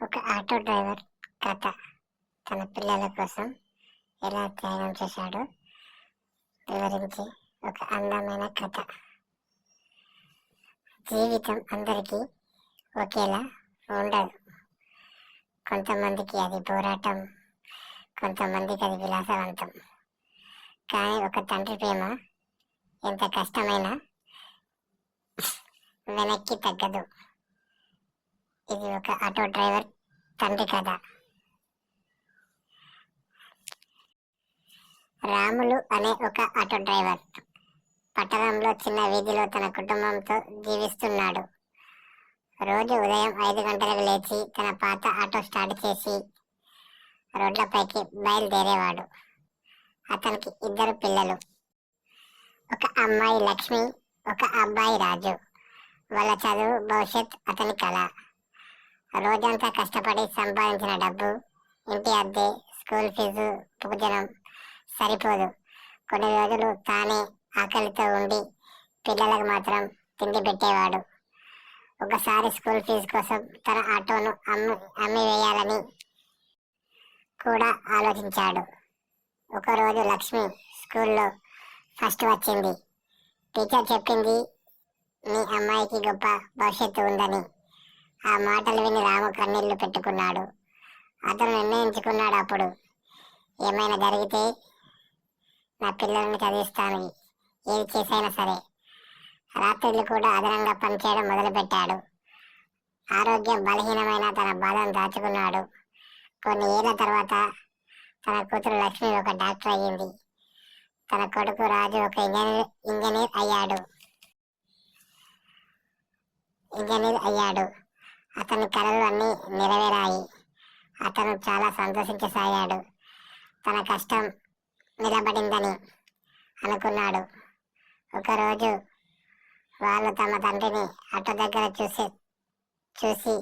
ఒక auto driver కథ తన పిల్లల కోసం ఎలా త్యాగం చేశాడో వివరించి ఒక అందమైన కథ. జీవితం అందరికీ ఒకేలా ఉండదు. కొంతమందికి అది పోరాటం, కొంతమందికి అది విలాసవంతం. కానీ ఒక తండ్రి ప్రేమ ఎంత కష్టమైనా వెనక్కి తగ్గదు. ఇది ఒక ఆటో డ్రైవర్ తండ్రి కథ. రాములు అనే ఒక ఆటో డ్రైవర్ పట్టణంలో చిన్న వీధిలో తన కుటుంబంతో జీవిస్తున్నాడు. రోజు ఉదయం 5 గంటలకు లేచి తన పాత ఆటో స్టార్ట్ చేసి రోడ్లపైకి బయలుదేరేవాడు. అతనికి 2 పిల్లలు, ఒక అమ్మాయి లక్ష్మి, ఒక అబ్బాయి రాజు. వాళ్ళ చదువు, భవిష్యత్ అతని కళ. రోజంతా కష్టపడి సంపాదించిన డబ్బు ఇంటి అద్దె, స్కూల్ ఫీజు, భోజనం సరిపోదు. కొన్ని రోజులు తానే ఆకలితో ఉండి పిల్లలకు మాత్రం తిండి పెట్టేవాడు. ఒకసారి స్కూల్ ఫీజు కోసం తన ఆటోను అమ్మి వేయాలని కూడా ఆలోచించాడు. ఒకరోజు లక్ష్మి స్కూల్లో ఫస్ట్ వచ్చింది. టీచర్ చెప్పింది, నీ అమ్మాయికి గొప్ప భవిష్యత్తు ఉందని. ఆ మాటలు విని రాము కన్నీళ్లు పెట్టుకున్నాడు. అతను నిర్ణయించుకున్నాడు, అప్పుడు ఏమైనా జరిగితే నా పిల్లల్ని చదివిస్తాను, ఏది చేసైనా సరే. రాత్రులు కూడా అదనంగా పనిచేయడం మొదలుపెట్టాడు. ఆరోగ్యం బలహీనమైన తన బాధను దాచుకున్నాడు. కొన్ని ఏళ్ల తర్వాత తన కూతురు లక్ష్మి ఒక డాక్టర్ అయ్యింది. తన కొడుకు రాజు ఒక ఇంజనీర్ అయ్యాడు. అతని కలలు అన్నీ నెరవేరాయి. అతను చాలా సంతోషించసాగాడు. తన కష్టం నిలబడిందని అనుకున్నాడు. ఒకరోజు వాళ్ళు తమ తండ్రిని ఆటో దగ్గర చూసి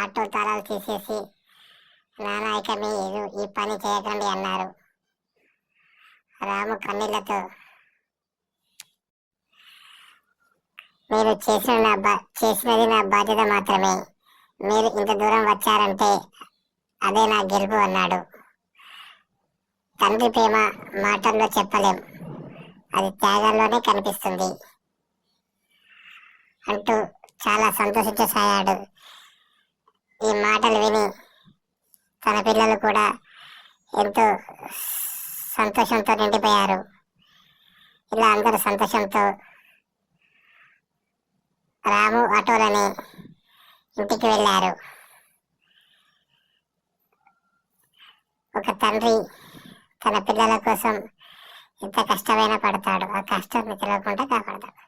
ఆటో తాళాలు తీసేసి, నాన్న ఇక మీరు ఈ పని చేయకండి అన్నారు. రాము కన్నీళ్లతో, మీరు చేసినది నా బాధ్యత మాత్రమే. మీరు ఇంత దూరం వచ్చారంటే అదే నా గెలుపు అన్నాడు. తండ్రి ప్రేమ మాటల్లో చెప్పలేం, అది త్యాగాల్లోనే కనిపిస్తుంది అంటూ చాలా సంతోషించసాగాడు. ఈ మాటలు విని తన పిల్లలు కూడా ఎంతో సంతోషంతో నిండిపోయారు. ఇలా అందరూ సంతోషంతో రాము ఆటోలని ఇంటికి వెళ్ళారు. ఒక తండ్రి తన పిల్లల కోసం ఎంత కష్టమైనా పడతాడు, ఆ కష్టాన్ని తెలియకుండా కాపాడతాడు.